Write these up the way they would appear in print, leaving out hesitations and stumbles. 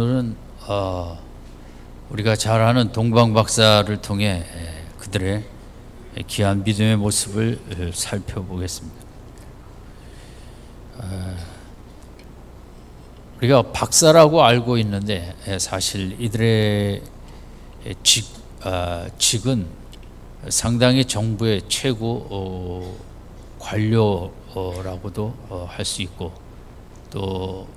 오늘은 우리가 잘 아는 동방 박사를 통해 그들의 귀한 믿음의 모습을 살펴보겠습니다. 우리가 박사라고 알고 있는데 사실 이들의 직은 상당히 정부의 최고 관료라고도 할 수 있고, 또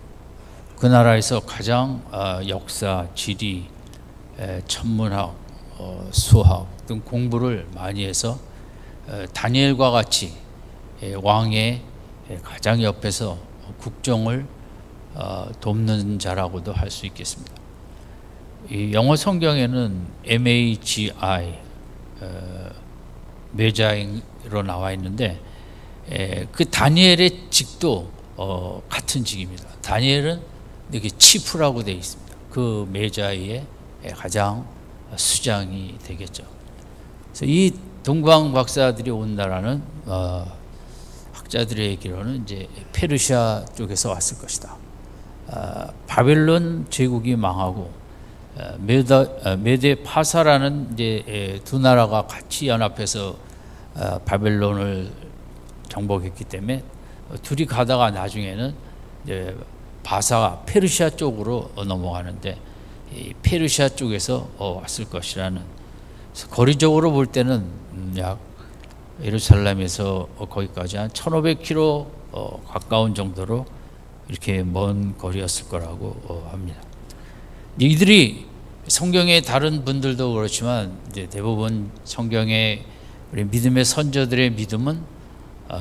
그 나라에서 가장 역사, 지리, 천문학, 수학 등 공부를 많이 해서 다니엘과 같이 왕의 가장 옆에서 국정을 돕는 자라고도 할 수 있겠습니다. 이 영어 성경에는 MAGI 메자이로 나와 있는데 그 다니엘의 직도 같은 직입니다. 다니엘은 이렇게 치프라고 되어 있습니다. 그 메자이의 가장 수장이 되겠죠. 그래서 이 동방 박사들이 온 나라는 학자들의 얘기로는 이제 페르시아 쪽에서 왔을 것이다. 바벨론 제국이 망하고 메데 파사라는 이제 두 나라가 같이 연합해서 바벨론을 정복했기 때문에 둘이 가다가 나중에는 이제 바사가 페르시아 쪽으로 넘어가는데 이 페르시아 쪽에서 왔을 것이라는, 거리적으로 볼 때는 약 예루살렘에서 거기까지 한 1500km 가까운 정도로 이렇게 먼 거리였을 거라고 합니다. 이들이 성경의 다른 분들도 그렇지만 이제 대부분 성경의 우리 믿음의 선조들의 믿음은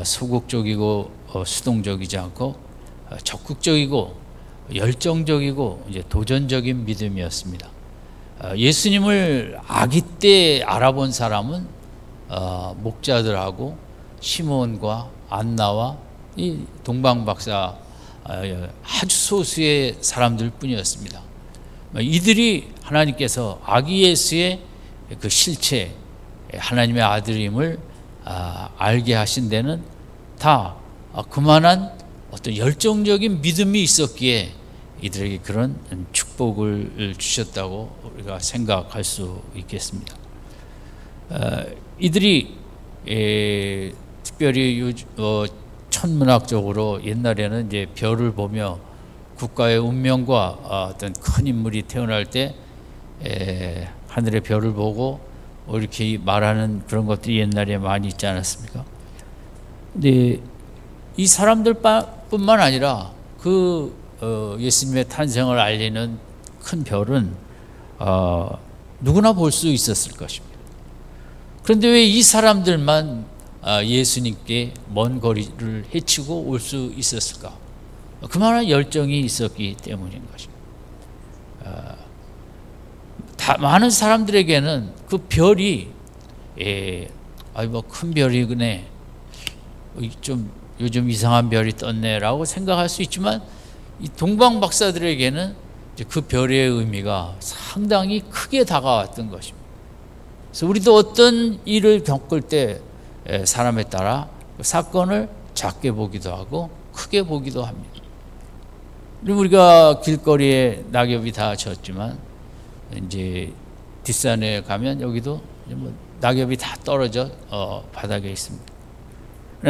소극적이고 수동적이지 않고 적극적이고 열정적이고 이제 도전적인 믿음이었습니다. 예수님을 아기 때 알아본 사람은 목자들하고 시몬과 안나와 이 동방 박사 아주 소수의 사람들 뿐이었습니다. 이들이 하나님께서 아기 예수의 그 실체, 하나님의 아들임을 알게 하신 데는 다 그만한 어떤 열정적인 믿음이 있었기에 이들에게 그런 축복을 주셨다고 우리가 생각할 수 있겠습니다. 이들이 특별히 천문학적으로 옛날에는 이제 별을 보며 국가의 운명과 어떤 큰 인물이 태어날 때 하늘의 별을 보고 이렇게 말하는 그런 것들이 옛날에 많이 있지 않았습니까? 근데 이 사람들 뿐만 아니라 그 예수님의 탄생을 알리는 큰 별은 누구나 볼 수 있었을 것입니다. 그런데 왜 이 사람들만 예수님께 먼 거리를 헤치고 올 수 있었을까? 그만한 열정이 있었기 때문인 것입니다. 많은 사람들에게는 그 별이 뭐 큰 별이네, 좀 요즘 이상한 별이 떴네라고 생각할 수 있지만 이 동방 박사들에게는 그 별의 의미가 상당히 크게 다가왔던 것입니다. 그래서 우리도 어떤 일을 겪을 때 사람에 따라 사건을 작게 보기도 하고 크게 보기도 합니다. 우리가 길거리에 낙엽이 다 졌지만 이제 뒷산에 가면 여기도 뭐 낙엽이 다 떨어져 바닥에 있습니다.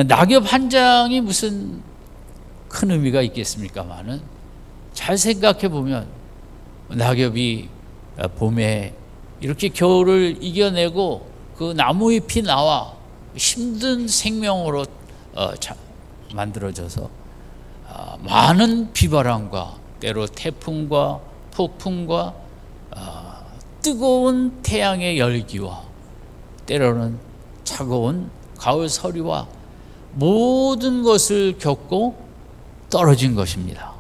낙엽 한 장이 무슨 큰 의미가 있겠습니까마는 잘 생각해 보면 낙엽이 봄에 이렇게 겨울을 이겨내고 그 나무잎이 나와 힘든 생명으로 만들어져서 많은 비바람과 때로 태풍과 폭풍과 뜨거운 태양의 열기와 때로는 차가운 가을 서리와 모든 것을 겪고 떨어진 것입니다.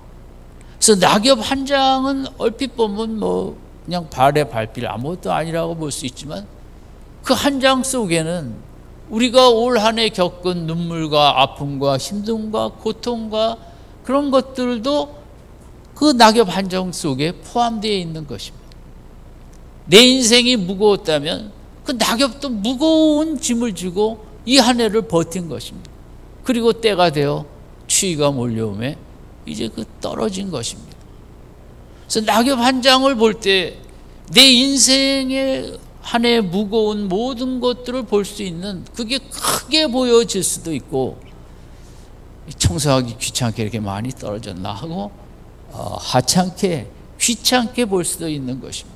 그래서 낙엽 한 장은 얼핏 보면 뭐 그냥 발에 밟힐 아무것도 아니라고 볼 수 있지만 그 한 장 속에는 우리가 올 한 해 겪은 눈물과 아픔과 힘듦과 고통과 그런 것들도 그 낙엽 한 장 속에 포함되어 있는 것입니다. 내 인생이 무거웠다면 그 낙엽도 무거운 짐을 지고 이 한 해를 버틴 것입니다. 그리고 때가 되어 추위가 몰려오매 이제 그 떨어진 것입니다. 그래서 낙엽 한 장을 볼 때 내 인생의 한 해 무거운 모든 것들을 볼 수 있는, 그게 크게 보여질 수도 있고, 청소하기 귀찮게 이렇게 많이 떨어졌나 하고 하찮게 귀찮게 볼 수도 있는 것입니다.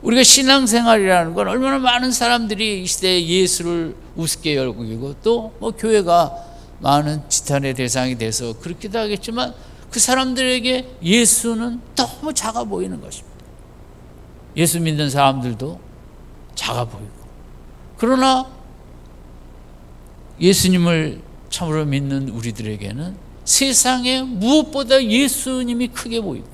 우리가 신앙생활이라는 건 얼마나 많은 사람들이 이 시대에 예수를 우습게 여기고 또 뭐 교회가 많은 지탄의 대상이 돼서 그렇기도 하겠지만, 그 사람들에게 예수는 너무 작아 보이는 것입니다. 예수 믿는 사람들도 작아 보이고, 그러나 예수님을 참으로 믿는 우리들에게는 세상에 무엇보다 예수님이 크게 보이고,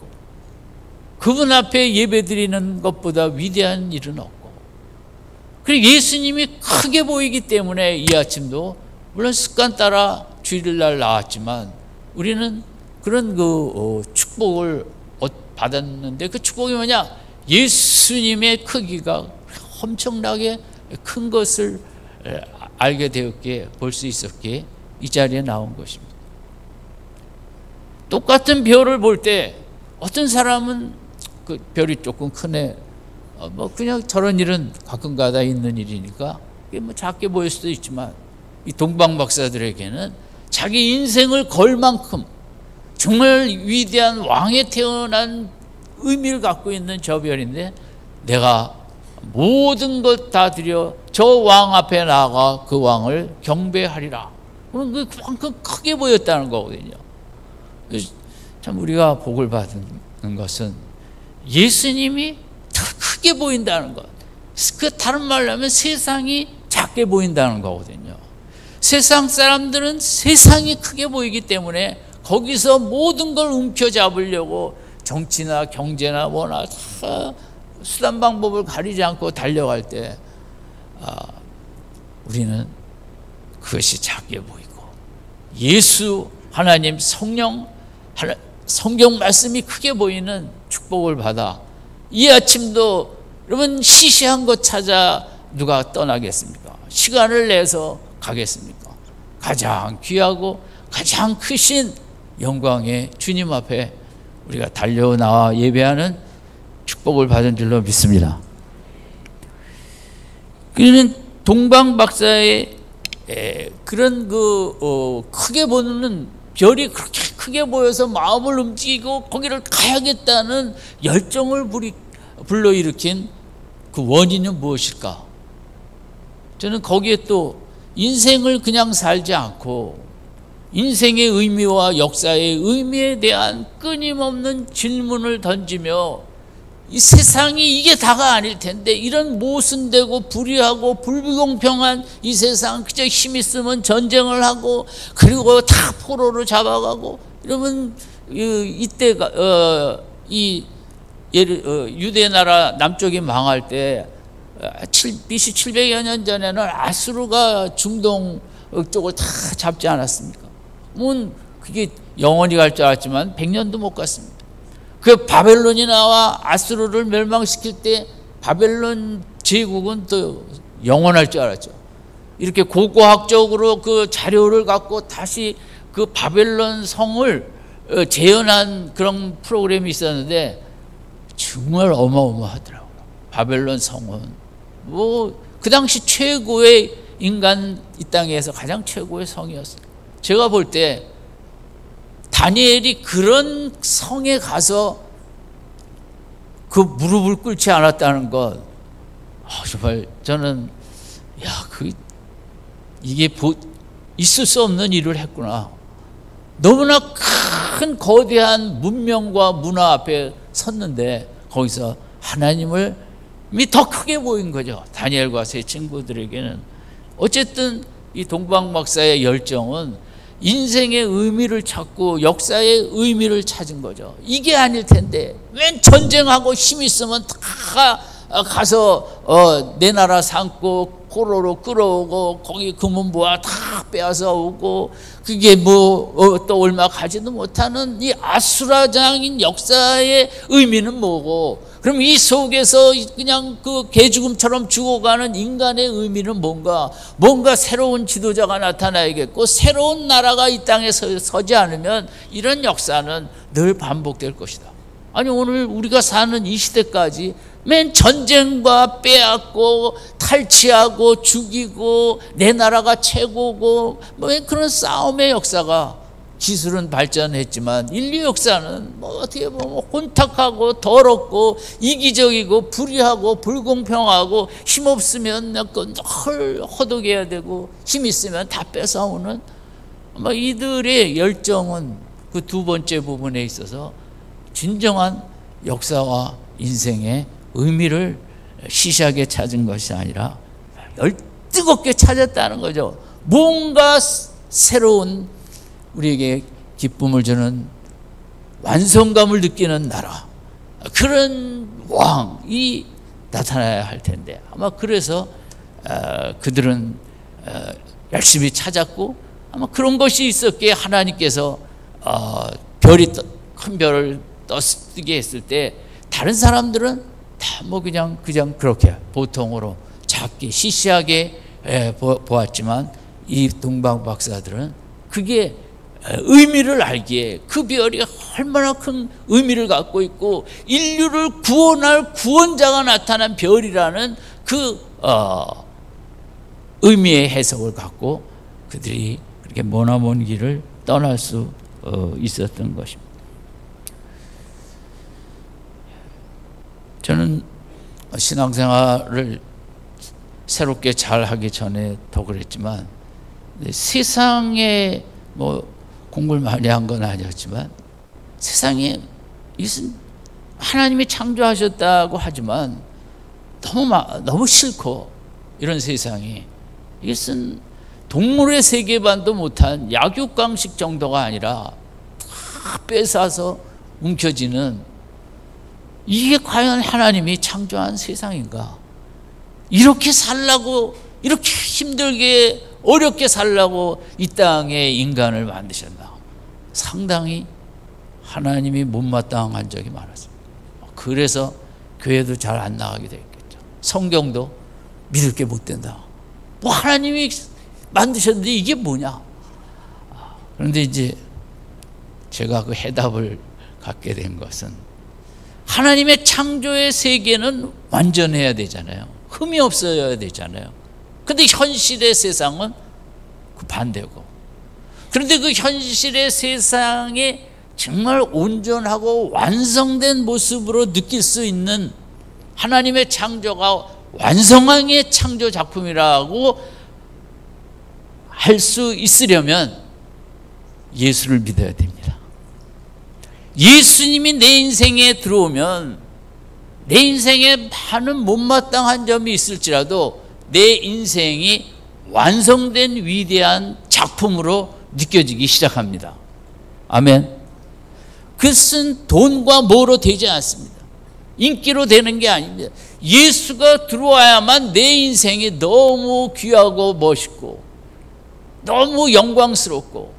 그분 앞에 예배드리는 것보다 위대한 일은 없고, 그리고 예수님이 크게 보이기 때문에 이 아침도 물론 습관 따라 주일날 나왔지만 우리는 그런 축복을 받았는데, 그 축복이 뭐냐? 예수님의 크기가 엄청나게 큰 것을 알게 되었기에, 볼 수 있었기에 이 자리에 나온 것입니다. 똑같은 별을 볼 때 어떤 사람은 그 별이 조금 크네, 뭐 그냥 저런 일은 가끔가다 있는 일이니까 이게 뭐 작게 보일 수도 있지만, 이 동방 박사들에게는 자기 인생을 걸 만큼 정말 위대한 왕에 태어난 의미를 갖고 있는 저 별인데, 내가 모든 것 다 드려 저 왕 앞에 나가 그 왕을 경배하리라. 그럼 그만큼 크게 보였다는 거거든요. 참 우리가 복을 받는 것은 예수님이 더 크게 보인다는 것. 그 다른 말로 하면 세상이 작게 보인다는 거거든요. 세상 사람들은 세상이 크게 보이기 때문에 거기서 모든 걸 움켜잡으려고 정치나 경제나 뭐나 다 수단 방법을 가리지 않고 달려갈 때, 우리는 그것이 작게 보이고, 예수 하나님 성령 성경 말씀이 크게 보이는 축복을 받아 이 아침도 여러분 시시한 것 찾아 누가 떠나겠습니까? 시간을 내서 가겠습니까? 가장 귀하고 가장 크신 영광의 주님 앞에 우리가 달려나와 예배하는 축복을 받은 줄로 믿습니다. 그는 동방 박사의 그런 크게 보는 별이 그렇게 크게 보여서 마음을 움직이고 거기를 가야겠다는 열정을 불러일으킨 그 원인은 무엇일까? 저는 거기에 또 인생을 그냥 살지 않고 인생의 의미와 역사의 의미에 대한 끊임없는 질문을 던지며, 이 세상이 이게 다가 아닐 텐데, 이런 모순되고 불의하고 불공평한 이 세상, 그저 힘 있으면 전쟁을 하고 그리고 다 포로로 잡아가고 이러면, 이때가 유대 나라 남쪽이 망할 때 BC 700여 년 전에는 아수르가 중동 쪽을 다 잡지 않았습니까? 그게 영원히 갈 줄 알았지만 100년도 못 갔습니다. 그 바벨론이 나와 아수르를 멸망시킬 때 바벨론 제국은 또 영원할 줄 알았죠. 이렇게 고고학적으로 그 자료를 갖고 다시 그 바벨론 성을 재현한 그런 프로그램이 있었는데 정말 어마어마하더라고요. 바벨론 성은 그 당시 최고의 인간, 이 땅에서 가장 최고의 성이었어요. 제가 볼 때 다니엘이 그런 성에 가서 그 무릎을 꿇지 않았다는 것, 정말 저는 이게 있을 수 없는 일을 했구나. 너무나 큰 거대한 문명과 문화 앞에 섰는데 거기서 하나님을 더 크게 보인 거죠. 다니엘과 세 친구들에게는. 어쨌든 이 동방 박사의 열정은 인생의 의미를 찾고 역사의 의미를 찾은 거죠. 이게 아닐 텐데 웬 전쟁하고 힘 있으면 다 가서 내 나라 삼고 포로로 끌어오고 거기 금은보화 다 빼앗아 오고, 그게 또 얼마 가지도 못하는 이 아수라장인 역사의 의미는 뭐고, 그럼 이 속에서 그냥 그 개죽음처럼 죽어가는 인간의 의미는 뭔가 새로운 지도자가 나타나야겠고, 새로운 나라가 이 땅에 서지 않으면 이런 역사는 늘 반복될 것이다. 아니 오늘 우리가 사는 이 시대까지 맨 전쟁과 빼앗고 탈취하고 죽이고 내 나라가 최고고 뭐 그런 싸움의 역사가, 기술은 발전했지만 인류 역사는 뭐 어떻게 보면 혼탁하고 더럽고 이기적이고 불의하고 불공평하고 힘없으면 늘 허덕여야 되고 힘 있으면 다 뺏어오는, 뭐 이들의 열정은 그 두 번째 부분에 있어서 진정한 역사와 인생의 의미를 시시하게 찾은 것이 아니라 열뜨겁게 찾았다는 거죠. 뭔가 새로운 우리에게 기쁨을 주는 완성감을 느끼는 나라, 그런 왕이 나타나야 할 텐데 아마 그래서 그들은 열심히 찾았고 아마 그런 것이 있었기에 하나님께서 큰 별을 떠쓰게 했을 때 다른 사람들은 다 뭐 그냥 그렇게 보통으로 작게 시시하게 보았지만 이 동방 박사들은 그게 의미를 알기에 그 별이 얼마나 큰 의미를 갖고 있고 인류를 구원할 구원자가 나타난 별이라는 그 의미의 해석을 갖고 그들이 그렇게 머나먼 길을 떠날 수 있었던 것입니다. 저는 신앙생활을 새롭게 잘 하기 전에 더 그랬지만 세상에 뭐 공부를 많이 한 건 아니었지만 세상에 이것은 하나님이 창조하셨다고 하지만 너무 싫고 이런 세상이, 이것은 동물의 세계반도 못한 약육강식 정도가 아니라 다 뺏어서 움켜쥐는, 이게 과연 하나님이 창조한 세상인가? 이렇게 살라고, 이렇게 힘들게 어렵게 살라고 이 땅에 인간을 만드셨나? 상당히 하나님이 못마땅한 적이 많았습니다. 그래서 교회도 잘 안 나가게 됐겠죠. 성경도 믿을 게 못 된다. 뭐 하나님이 만드셨는데 이게 뭐냐? 그런데 이제 제가 그 해답을 갖게 된 것은 하나님의 창조의 세계는 완전해야 되잖아요. 흠이 없어야 되잖아요. 근데 현실의 세상은 그 반대고, 그런데 그 현실의 세상에 정말 온전하고 완성된 모습으로 느낄 수 있는 하나님의 창조가 완성의 창조 작품이라고 할 수 있으려면 예수를 믿어야 됩니다. 예수님이 내 인생에 들어오면 내 인생에 많은 못마땅한 점이 있을지라도 내 인생이 완성된 위대한 작품으로 느껴지기 시작합니다. 아멘. 그것은 돈과 뭐로 되지 않습니다. 인기로 되는 게 아닙니다. 예수가 들어와야만 내 인생이 너무 귀하고 멋있고 너무 영광스럽고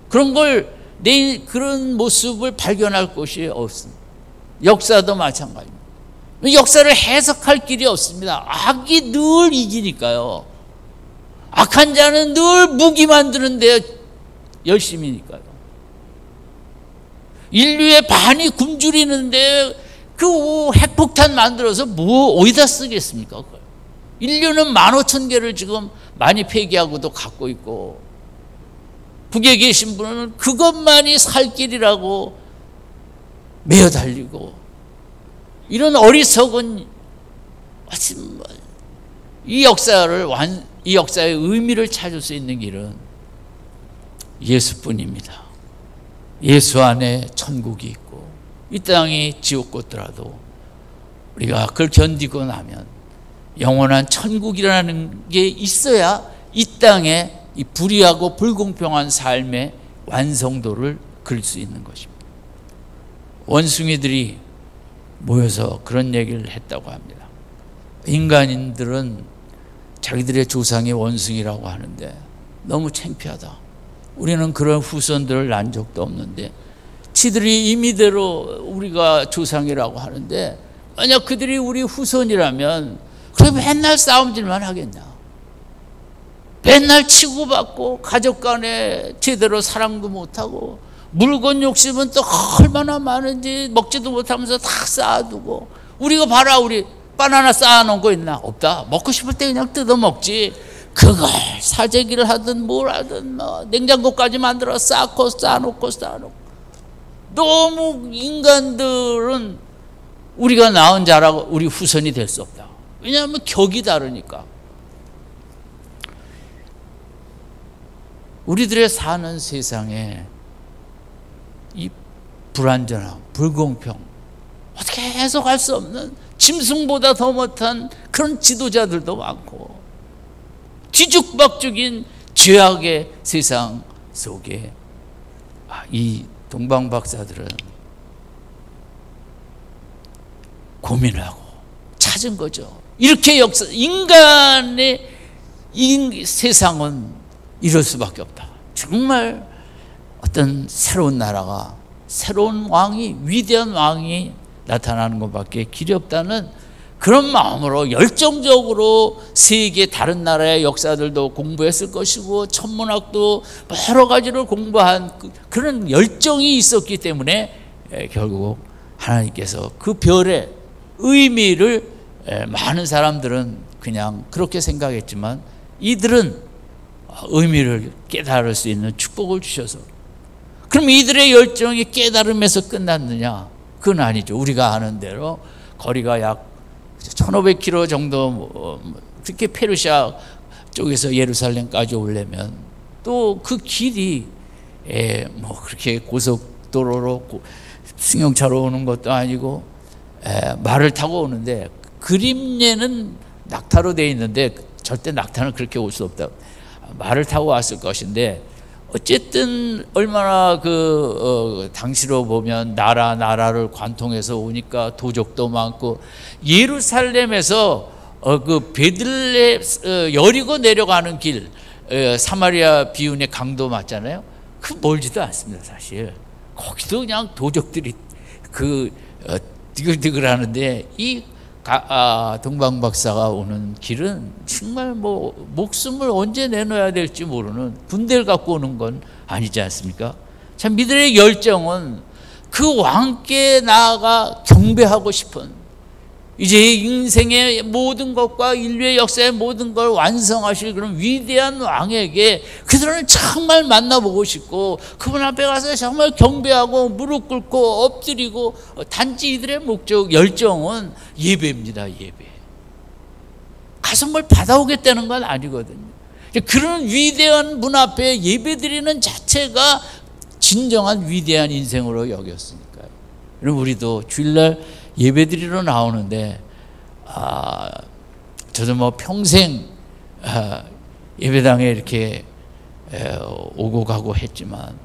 그런 모습을 발견할 곳이 없습니다. 역사도 마찬가지입니다. 역사를 해석할 길이 없습니다. 악이 늘 이기니까요. 악한 자는 늘 무기 만드는 데 열심이니까요. 인류의 반이 굶주리는데 그 핵폭탄 만들어서 어디다 쓰겠습니까? 그걸. 인류는 15,000개를 지금 많이 폐기하고도 갖고 있고, 북에 계신 분은 그것만이 살 길이라고 매어 달리고, 이런 어리석은, 이 역사의 의미를 찾을 수 있는 길은 예수뿐입니다. 예수 안에 천국이 있고 이 땅이 지옥 같더라도 우리가 그걸 견디고 나면 영원한 천국이라는 게 있어야 이 땅에 이 불의하고 불공평한 삶의 완성도를 그릴 수 있는 것입니다. 원숭이들이 모여서 그런 얘기를 했다고 합니다. 인간인들은 자기들의 조상이 원숭이라고 하는데 너무 창피하다. 우리는 그런 후손들을 낳은 적도 없는데 지들이 임의대로 우리가 조상이라고 하는데, 만약 그들이 우리 후손이라면 그럼 맨날 싸움질만 하겠냐. 맨날 치고받고 가족 간에 제대로 사랑도 못하고 물건 욕심은 또 얼마나 많은지 먹지도 못하면서 다 쌓아두고. 우리가 봐라, 우리 바나나 쌓아놓은 거 있나? 없다. 먹고 싶을 때 그냥 뜯어 먹지. 그걸 사재기를 하든 뭘 하든 뭐 냉장고까지 만들어 쌓고 쌓아놓고. 너무 인간들은 우리가 낳은 자라고 우리 후손이 될 수 없다. 왜냐하면 격이 다르니까. 우리들의 사는 세상에 이 불안전함, 불공평, 어떻게 해석할 수 없는, 짐승보다 더 못한 그런 지도자들도 많고, 뒤죽박죽인 죄악의 세상 속에 이 동방 박사들은 고민을 하고 찾은 거죠. 이렇게 인간의 세상은 이럴 수밖에 없다. 정말 어떤 새로운 나라가, 새로운 왕이, 위대한 왕이 나타나는 것밖에 길이 없다는 그런 마음으로 열정적으로 세계 다른 나라의 역사들도 공부했을 것이고, 천문학도 여러 가지를 공부한 그런 열정이 있었기 때문에 결국 하나님께서 그 별의 의미를, 많은 사람들은 그냥 그렇게 생각했지만 이들은 의미를 깨달을 수 있는 축복을 주셔서, 그럼 이들의 열정이 깨달음에서 끝났느냐? 그건 아니죠. 우리가 아는 대로 거리가 약 1500km 정도, 특히 페르시아 쪽에서 예루살렘까지 오려면 또 그 길이 뭐 그렇게 고속도로로 승용차로 오는 것도 아니고 말을 타고 오는데, 그림례는 낙타로 되어 있는데 절대 낙타는 그렇게 올 수 없다. 말을 타고 왔을 것인데, 어쨌든 얼마나 당시로 보면 나라를 관통해서 오니까 도적도 많고, 예루살렘에서 그 베들레 여리고 내려가는 길, 사마리아 비운의 강도 맞잖아요. 그 멀지도 않습니다. 사실 거기도 그냥 도적들이 디글디글 하는데, 이 동방 박사가 오는 길은 정말 뭐 목숨을 언제 내놔야 될지 모르는, 군대를 갖고 오는 건 아니지 않습니까? 참, 이들의 열정은 그 왕께 나아가 경배하고 싶은, 이제 인생의 모든 것과 인류의 역사의 모든 걸 완성하실 그런 위대한 왕에게 그들은 정말 만나보고 싶고, 그분 앞에 가서 정말 경배하고 무릎 꿇고 엎드리고, 단지 이들의 목적, 열정은 예배입니다. 예배. 가서 뭘 받아오겠다는 건 아니거든요. 그런 위대한 분 앞에 예배드리는 자체가 진정한 위대한 인생으로 여겼으니까요. 그럼 우리도 주일날 예배드리러 나오는데, 저도 뭐 평생 예배당에 이렇게 오고 가고 했지만,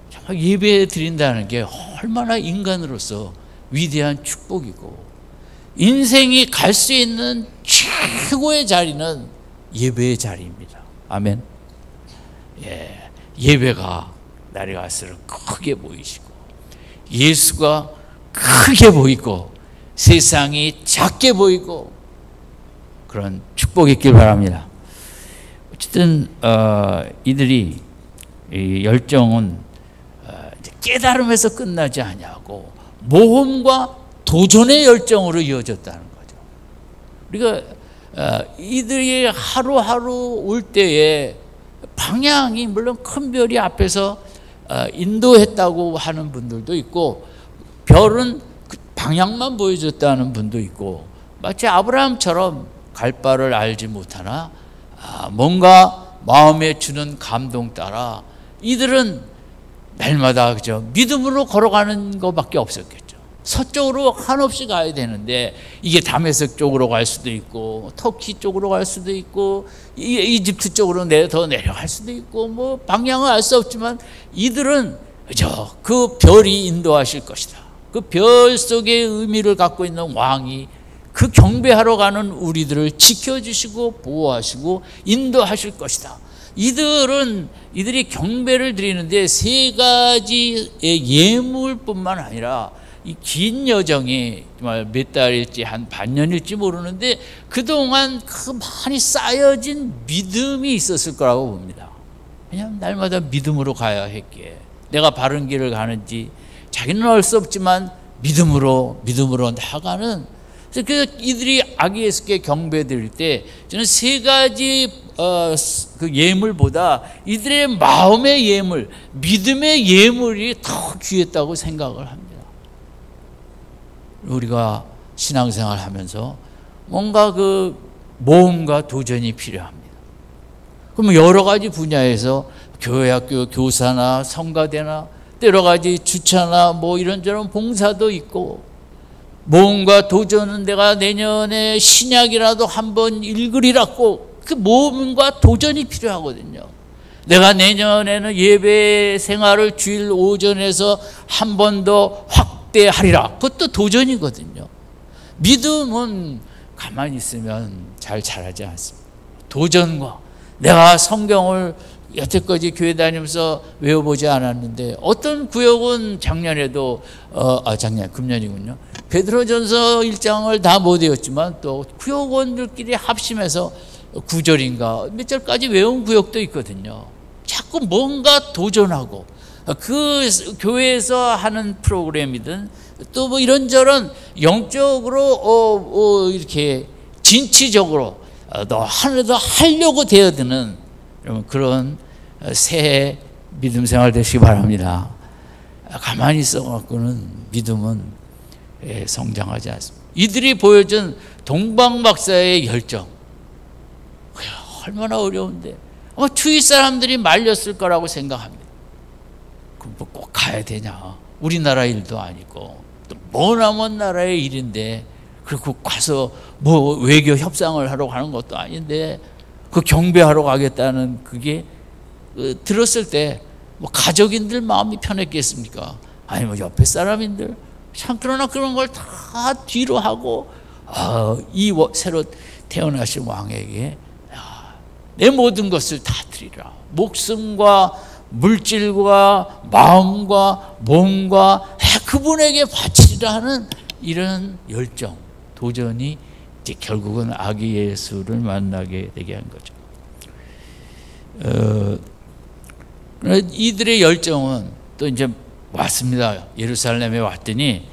정말 예배 드린다는 게 얼마나 인간으로서 위대한 축복이고, 인생이 갈 수 있는 최고의 자리는 예배의 자리입니다. 아멘. 예배가 날이 갈수록 크게 보이시고, 예수가 크게 보이고, 세상이 작게 보이고, 그런 축복이 있길 바랍니다. 어쨌든 이들이 이 열정은 깨달음에서 끝나지 아니하고 모험과 도전의 열정으로 이어졌다는 거죠. 우리가 이들이 하루하루 올 때에 방향이, 물론 큰 별이 앞에서 인도했다고 하는 분들도 있고, 별은 방향만 보여줬다는 분도 있고, 마치 아브라함처럼 갈 바를 알지 못하나 뭔가 마음에 주는 감동 따라 이들은 날마다 그죠, 믿음으로 걸어가는 것밖에 없었겠죠. 서쪽으로 한없이 가야 되는데, 이게 다메섹 쪽으로 갈 수도 있고, 터키 쪽으로 갈 수도 있고, 이집트 쪽으로 더 내려갈 수도 있고, 뭐 방향은 알 수 없지만 이들은 그죠, 그 별이 인도하실 것이다. 그 별 속의 의미를 갖고 있는 왕이 그 경배하러 가는 우리들을 지켜주시고 보호하시고 인도하실 것이다. 이들이 경배를 드리는데 세 가지의 예물뿐만 아니라 이 긴 여정이 정말 몇 달일지 한 반년일지 모르는데, 그동안 그 많이 쌓여진 믿음이 있었을 거라고 봅니다. 왜냐하면 날마다 믿음으로 가야 했기에, 내가 바른 길을 가는지 자기는 알 수 없지만 믿음으로 나아가는. 그래서 이들이 아기 예수께 경배드릴 때 저는 세 가지 그 예물보다 이들의 마음의 예물, 믿음의 예물이 더 귀했다고 생각을 합니다. 우리가 신앙생활 하면서 뭔가 그 모험과 도전이 필요합니다. 그러면 여러 가지 분야에서 교회 학교 교사나 성가대나 여러 가지 주차나 뭐 이런저런 봉사도 있고, 모험과 도전은 내가 내년에 신약이라도 한번 읽으리라고, 그 모험과 도전이 필요하거든요. 내가 내년에는 예배 생활을 주일 오전에서 한 번 더 확대하리라, 그것도 도전이거든요. 믿음은 가만히 있으면 잘 자라지 않습니다. 도전과, 내가 성경을 여태까지 교회 다니면서 외워보지 않았는데 어떤 구역은 작년에도 금년이군요. 베드로전서 1장을 다 못 외웠지만 또 구역원들끼리 합심해서 9절인가 몇 절까지 외운 구역도 있거든요. 자꾸 뭔가 도전하고, 그 교회에서 하는 프로그램이든 또 뭐 이런저런 영적으로 이렇게 진취적으로 더 하려고 되어드는 그런 새해 믿음 생활 되시기 바랍니다. 가만히 있어갖고는 믿음은 성장하지 않습니다. 이들이 보여준 동방박사의 열정, 얼마나 어려운데 아마 주위 사람들이 말렸을 거라고 생각합니다. 그럼 뭐 꼭 가야 되냐, 우리나라 일도 아니고 또 머나먼 나라의 일인데, 그리고 가서 뭐 외교 협상을 하러 가는 것도 아닌데 그 경배하러 가겠다는 그게 들었을 때 뭐 가족인들 마음이 편했겠습니까? 아니 뭐 옆에 사람인들 참, 그러나 그런 걸 다 뒤로 하고 이 새로 태어나신 왕에게 내 모든 것을 다 드리라, 목숨과 물질과 마음과 몸과 그분에게 바치리라 하는 이런 열정, 도전이 이제 결국은 아기 예수를 만나게 되게 한 거죠. 이들의 열정은 또 이제 왔습니다. 예루살렘에 왔더니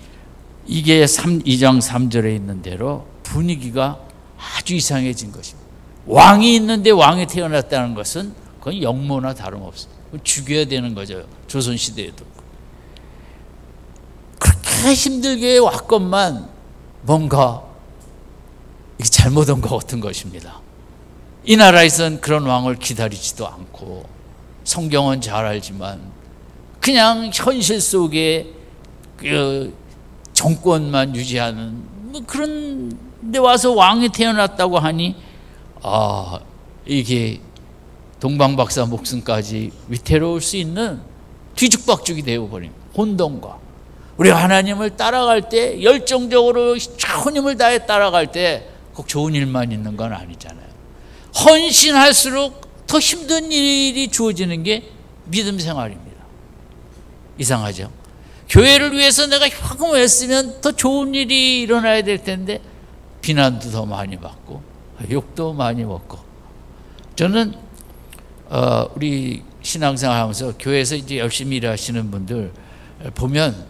이게 2장 3절에 있는 대로 분위기가 아주 이상해진 것입니다. 왕이 있는데 왕이 태어났다는 것은 그건 역모나 다름없습니다. 죽여야 되는 거죠. 조선시대에도. 그렇게 힘들게 왔건만 뭔가 잘못 온 것 같은 것입니다. 이 나라에선 그런 왕을 기다리지도 않고, 성경은 잘 알지만 그냥 현실 속에 그 정권만 유지하는 뭐 그런 데 와서 왕이 태어났다고 하니 이게 동방박사 목숨까지 위태로울 수 있는 뒤죽박죽이 되어버립니다. 혼돈과, 우리가 하나님을 따라갈 때 열정적으로 혼힘을 다해 따라갈 때 꼭 좋은 일만 있는 건 아니잖아요. 헌신할수록 더 힘든 일이 주어지는 게 믿음 생활입니다. 이상하죠? 교회를 위해서 내가 헌금을 했으면 더 좋은 일이 일어나야 될 텐데 비난도 더 많이 받고 욕도 많이 먹고. 저는 우리 신앙생활 하면서 교회에서 이제 열심히 일하시는 분들 보면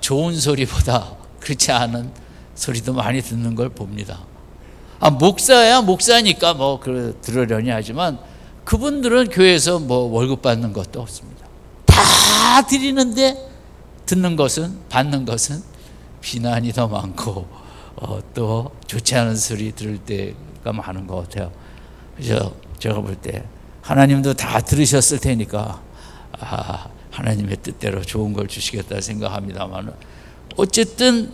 좋은 소리보다 그렇지 않은 소리도 많이 듣는 걸 봅니다. 목사야 목사니까 뭐 들으려니 하지만 그분들은 교회에서 뭐 월급 받는 것도 없습니다. 다 드리는데 받는 것은 비난이 더 많고 또 좋지 않은 소리 들을 때가 많은 것 같아요. 그래서 제가 볼 때 하나님도 다 들으셨을 테니까 하나님의 뜻대로 좋은 걸 주시겠다 생각합니다만, 어쨌든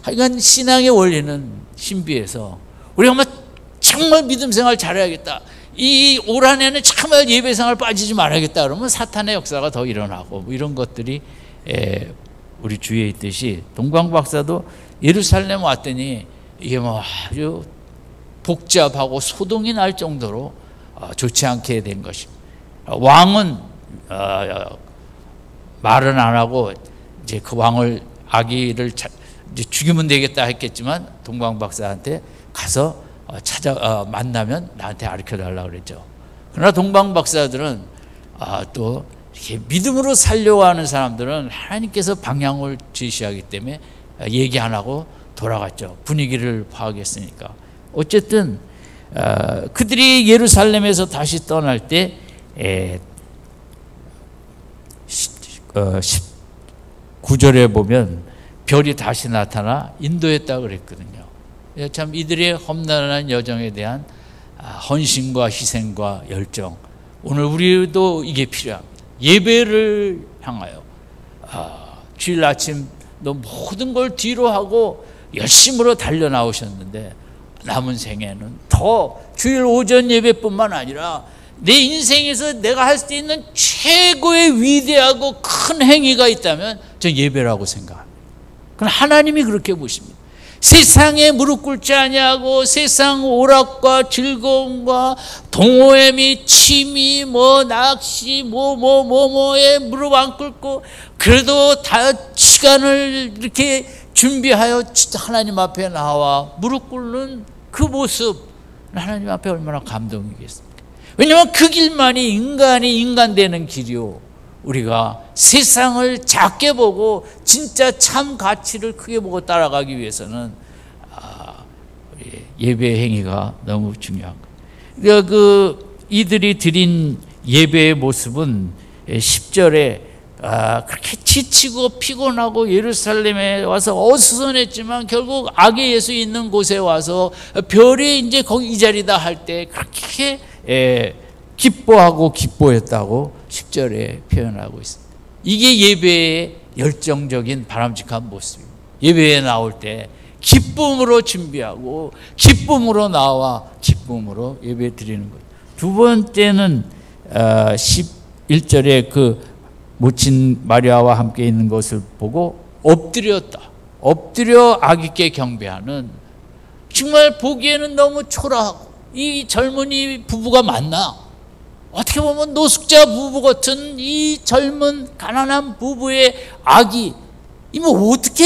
하여간 신앙의 원리는 신비해서 우리가 정말 믿음 생활 잘해야겠다, 이 올 한 해는 정말 예배 생활 빠지지 말아야겠다 그러면 사탄의 역사가 더 일어나고 뭐 이런 것들이 우리 주위에 있듯이 동방박사도 예루살렘 왔더니 이게 뭐 아주 복잡하고 소동이 날 정도로 좋지 않게 된 것입니다. 왕은 말은 안 하고 이제 그 왕을 아기를 이제 죽이면 되겠다 했겠지만 동방박사한테 가서 만나면 나한테 가르쳐 달라고 그랬죠. 그러나 동방박사들은 또 이렇게 믿음으로 살려고 하는 사람들은 하나님께서 방향을 제시하기 때문에 얘기 안 하고 돌아갔죠. 분위기를 파악했으니까. 어쨌든 그들이 예루살렘에서 다시 떠날 때 19절에 보면 별이 다시 나타나 인도했다고 그랬거든요. 참 이들의 험난한 여정에 대한 헌신과 희생과 열정, 오늘 우리도 이게 필요합니다. 예배를 향하여 주일 아침 너 모든 걸 뒤로 하고 열심으로 달려 나오셨는데 남은 생에는 더 주일 오전 예배뿐만 아니라 내 인생에서 내가 할 수 있는 최고의 위대하고 큰 행위가 있다면 저 예배라고 생각합니다. 그럼 하나님이 그렇게 보십니다. 세상에 무릎 꿇지 아니하고 세상 오락과 즐거움과 동호회 및 취미 낚시 뭐에 무릎 안 꿇고 그래도 다 시간을 이렇게 준비하여 하나님 앞에 나와 무릎 꿇는 그 모습, 하나님 앞에 얼마나 감동이겠습니까? 왜냐하면 그 길만이 인간이 인간 되는 길이요, 우리가 세상을 작게 보고 진짜 참 가치를 크게 보고 따라가기 위해서는 예배 행위가 너무 중요한 거예요. 그러니까 이들이 드린 예배의 모습은 10절에 그렇게 지치고 피곤하고 예루살렘에 와서 어수선했지만 결국 악의 예수 있는 곳에 와서 별이 이제 거기 이 자리다 할 때 그렇게 기뻐하고 기뻐했다고 10절에 표현하고 있습니다. 이게 예배의 열정적인 바람직한 모습입니다. 예배에 나올 때 기쁨으로 준비하고 기쁨으로 나와 기쁨으로 예배 드리는 거예요. 두 번째는 11절에 그 모친 마리아와 함께 있는 것을 보고 엎드렸다. 엎드려 아기께 경배하는, 정말 보기에는 너무 초라하고 이 젊은이 부부가 맞나? 어떻게 보면 노숙자 부부 같은 이 젊은 가난한 부부의 아기, 어떻게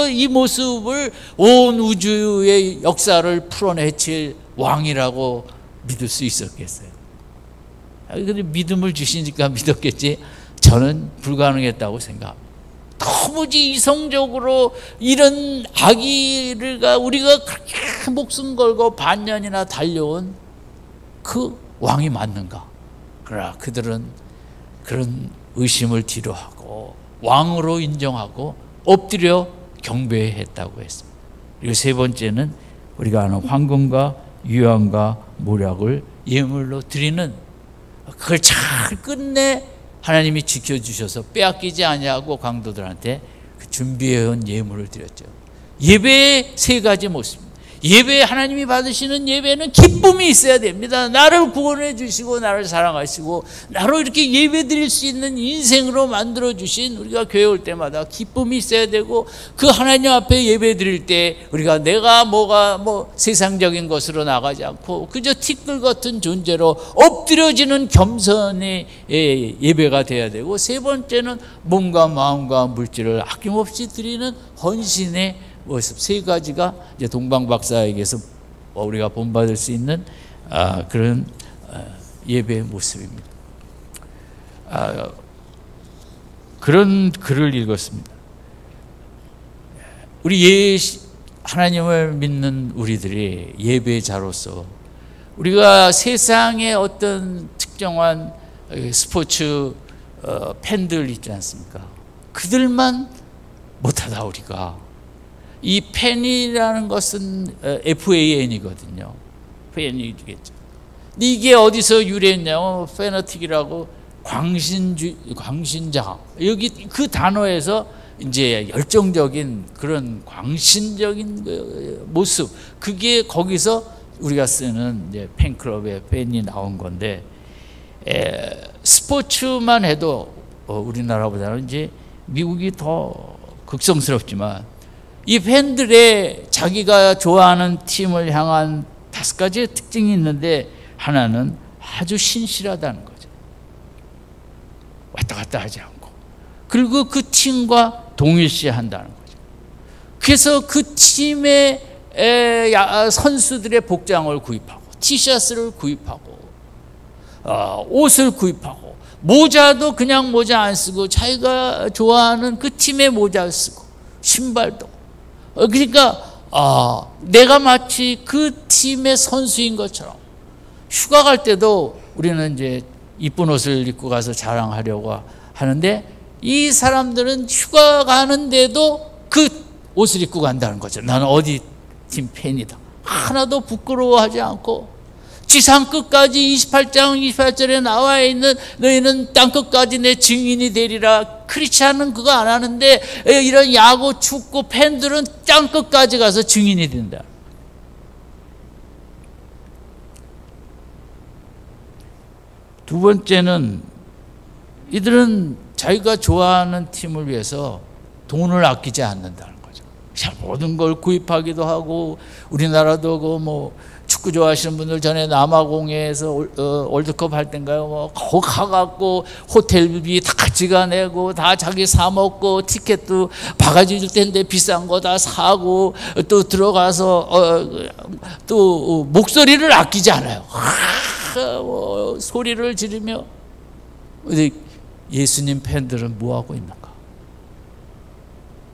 이 모습을 온 우주의 역사를 풀어내칠 왕이라고 믿을 수 있었겠어요? 근데 믿음을 주시니까 믿었겠지, 저는 불가능했다고 생각합니다. 도무지 이성적으로 이런 아기를 우리가 그렇게 목숨 걸고 반년이나 달려온 그 왕이 맞는가? 그러나 그들은 그런 의심을 뒤로하고 왕으로 인정하고 엎드려 경배했다고 했습니다. 그리고 세 번째는 우리가 아는 황금과 유황과 모략을 예물로 드리는, 그걸 잘 끝내 하나님이 지켜주셔서 빼앗기지 아니하고 강도들한테 그 준비해온 예물을 드렸죠. 예배의 세 가지 모습입니다. 예배, 하나님이 받으시는 예배는 기쁨이 있어야 됩니다. 나를 구원해 주시고 나를 사랑하시고 나로 이렇게 예배 드릴 수 있는 인생으로 만들어 주신, 우리가 교회 올 때마다 기쁨이 있어야 되고, 그 하나님 앞에 예배 드릴 때 우리가 내가 세상적인 것으로 나가지 않고 그저 티끌 같은 존재로 엎드려지는 겸손의 예배가 돼야 되고, 세 번째는 몸과 마음과 물질을 아낌없이 드리는 헌신의 모습. 세 가지가 이제 동방 박사에게서 우리가 본받을 수 있는 그런 예배의 모습입니다. 그런 글을 읽었습니다. 우리 하나님을 믿는 우리들이 예배자로서 우리가 세상의 어떤 특정한 스포츠 팬들 있지 않습니까? 그들만 못하다 우리가, 이 팬이라는 것은 FAN이거든요. 팬이겠죠. 근데 이게 어디서 유래했냐면 페너틱이라고 광신자, 여기 그 단어에서 이제 열정적인 그런 광신적인 모습, 그게 거기서 우리가 쓰는 이제 팬클럽의 팬이 나온 건데, 스포츠만 해도 우리나라보다는 이제 미국이 더 극성스럽지만 이 팬들의 자기가 좋아하는 팀을 향한 5가지의 특징이 있는데, 하나는 아주 신실하다는 거죠. 왔다 갔다 하지 않고, 그리고 그 팀과 동일시한다는 거죠. 그래서 그 팀의 선수들의 복장을 구입하고 티셔츠를 구입하고 옷을 구입하고 모자도 그냥 모자 안 쓰고 자기가 좋아하는 그 팀의 모자를 쓰고 신발도. 그러니까 내가 마치 그 팀의 선수인 것처럼. 휴가 갈 때도 우리는 이제 이쁜 옷을 입고 가서 자랑하려고 하는데, 이 사람들은 휴가 가는데도 그 옷을 입고 간다는 거죠. 나는 어디 팀 팬이다. 하나도 부끄러워하지 않고, 지상 끝까지 28장 28절에 나와 있는 너희는 땅 끝까지 내 증인이 되리라. 크리스찬은 그거 안 하는데 이런 야구, 축구 팬들은 땅 끝까지 가서 증인이 된다. 두 번째는 이들은 자기가 좋아하는 팀을 위해서 돈을 아끼지 않는다는 거죠. 모든 걸 구입하기도 하고, 우리나라도 축구 좋아하시는 분들 전에 남아공에서 월드컵 할 때인가요? 거기 가갖고 호텔비 다 지가 내고 다 자기 사 먹고, 티켓도 바가지 줄 텐데 비싼 거 다 사고, 또 들어가서 또 목소리를 아끼지 않아요. 소리를 지르며. 근데 예수님 팬들은 뭐 하고 있는가?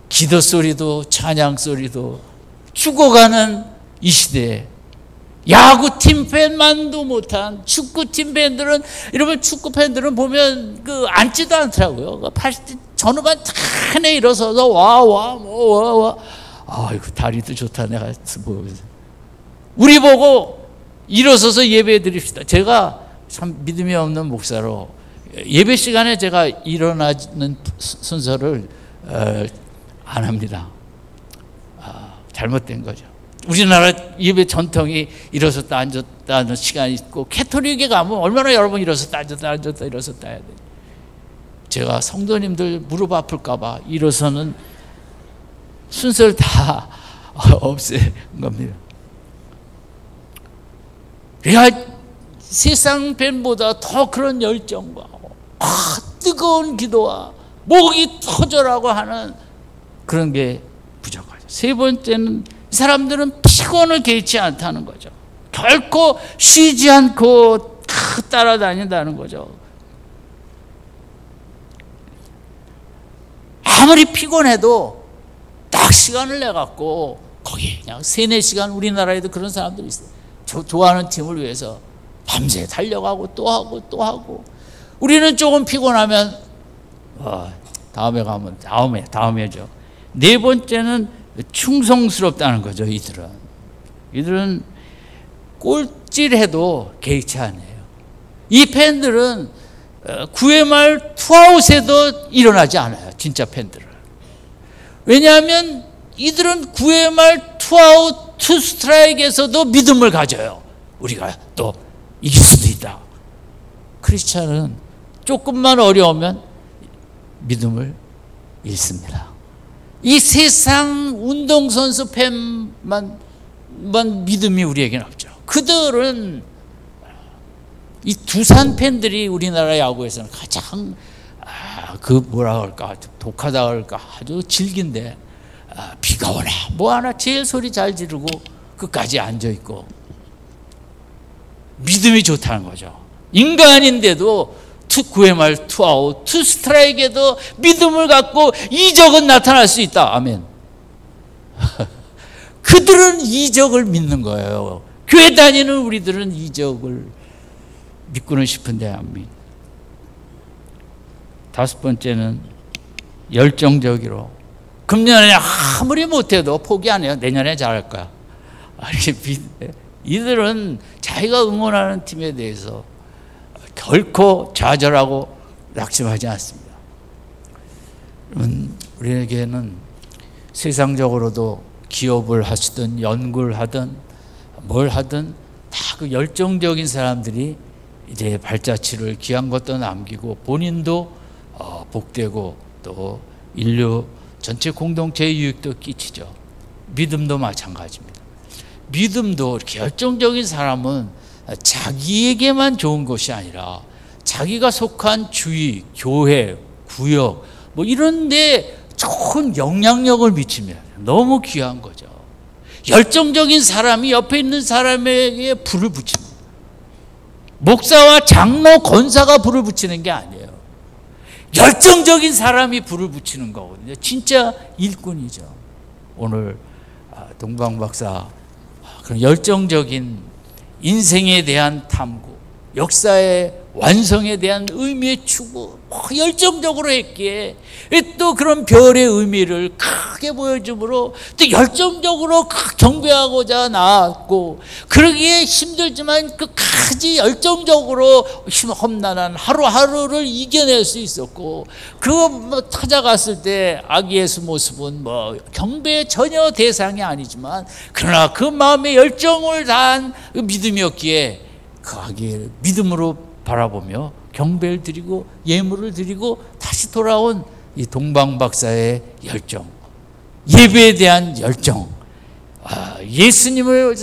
기도 소리도 찬양 소리도 죽어가는 이 시대에 야구팀 팬만도 못한 축구팀 팬들은, 여러분 축구 팬들은 보면 앉지도 않더라고요. 80대 전후반 다 일어서서 와. 아이고 다리도 좋다. 내가 보면서 우리 보고 일어서서 예배 드립시다. 제가 참 믿음이 없는 목사로 예배 시간에 제가 일어나는 순서를 안 합니다. 잘못된 거죠. 우리나라 예배 전통이 일어섰다 앉았다 하는 시간이 있고, 캐톨릭에 가면 얼마나 여러 번 일어섰다 앉았다 일어섰다 해야 돼요. 제가 성도님들 무릎 아플까 봐 일어서는 순서를 다 없앤 겁니다. 그러니까 세상 팬보다 더 그런 열정과 뜨거운 기도와 목이 터져라고 하는 그런 게 부족하죠. 세 번째는 이 사람들은 피곤을 개의치 않다는 거죠. 결코 쉬지 않고 다 따라다닌다는 거죠. 아무리 피곤해도 딱 시간을 내갖고 거기 그냥 3-4시간, 우리나라에도 그런 사람들이 있어요. 좋아하는 팀을 위해서 밤새 달려가고 또 하고 또 하고. 우리는 조금 피곤하면 다음에 가면 다음에죠. 네 번째는 충성스럽다는 거죠. 이들은 꼴찌해도 개의치 않아요. 이 팬들은 9회 말 투아웃에도 일어나지 않아요. 진짜 팬들은. 왜냐하면 이들은 9회 말 투아웃 투 스트라이크에서도 믿음을 가져요. 우리가 또 이길 수도 있다. 크리스찬은 조금만 어려우면 믿음을 잃습니다. 이 세상 운동선수 팬만 믿음이 우리에게는 없죠. 그들은 이 두산 팬들이 우리나라 야구에서는 가장 뭐라 할까, 독하다 할까, 아주 질긴데, 비가 오나 뭐 하나 제일 소리 잘 지르고 끝까지 앉아 있고 믿음이 좋다는 거죠. 인간인데도 9회 말 투아웃, 투 스트라이크에도 믿음을 갖고 이적은 나타날 수 있다. 아멘. 그들은 이적을 믿는 거예요. 교회 다니는 우리들은 이적을 믿고는 싶은데 안 믿. 다섯 번째는 열정적으로. 금년에 아무리 못해도 포기 안 해요. 내년에 잘할 거야. 이들은 자기가 응원하는 팀에 대해서 결코 좌절하고 낙심하지 않습니다. 우리에게는 세상적으로도 기업을 하시든 연구를 하든 뭘 하든 다 그 열정적인 사람들이 이제 발자취를 귀한 것도 남기고 본인도 복되고 또 인류 전체 공동체의 유익도 끼치죠. 믿음도 마찬가지입니다. 믿음도 이렇게 열정적인 사람은 자기에게만 좋은 것이 아니라 자기가 속한 주위, 교회, 구역 뭐 이런 데 좋은 영향력을 미칩니다. 너무 귀한 거죠. 열정적인 사람이 옆에 있는 사람에게 불을 붙입니다. 목사와 장로, 권사가 불을 붙이는 게 아니에요. 열정적인 사람이 불을 붙이는 거거든요. 진짜 일꾼이죠. 오늘 동방박사 그런 열정적인 인생에 대한 탐구, 역사의 완성에 대한 의미의 추구 열정적으로 했기에 또 그런 별의 의미를 크게 보여줌으로 또 열정적으로 경배하고자 나왔고, 그러기에 힘들지만 끝까지 열정적으로 험난한 하루하루를 이겨낼 수 있었고, 그거 찾아갔을 때 아기 예수 모습은 경배의 전혀 대상이 아니지만 그러나 그 마음의 열정을 다한 믿음이었기에 그 아기를 믿음으로 바라보며 경배를 드리고 예물을 드리고 다시 돌아온 이 동방박사의 열정, 예배에 대한 열정, 예수님을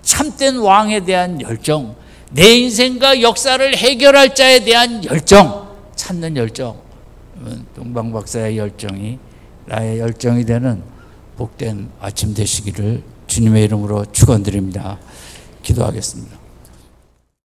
참된 왕에 대한 열정, 내 인생과 역사를 해결할 자에 대한 열정, 찾는 열정, 동방박사의 열정이 나의 열정이 되는 복된 아침 되시기를 주님의 이름으로 축원드립니다. 기도하겠습니다.